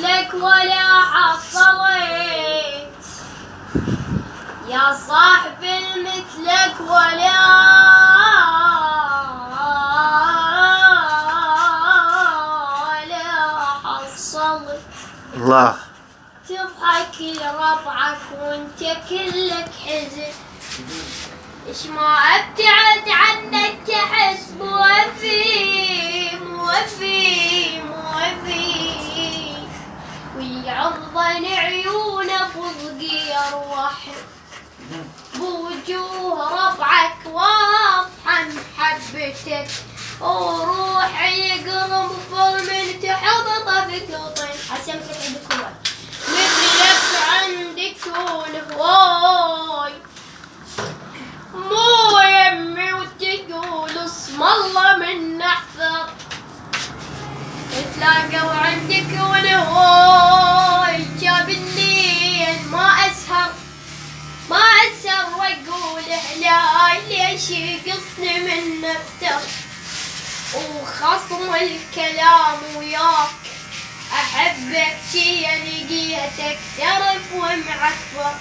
مثلك ولا حصلت، يا صاحبي مثلك ولا حصلت. الله. تضحك لربعك وانت كلك حزن، ايش ما ابتعد عنك تحس موفي موفي موفي، ويعضن عيونه بضقي ارواحك، بوجوه ربعك واضحه محبتك، وروحي يقرم من تحت طفك لطين. حسن لك عندك هواي مثلك عندك هواي، مو يمي وتقول اسم الله من احفظ، تلاقوا عندك هواي جاب الليل ما اسهر واقول احله ليش يقصني من نفتر، وخصم الكلام وياك احبك شي لقيتك ترف ومعكفر.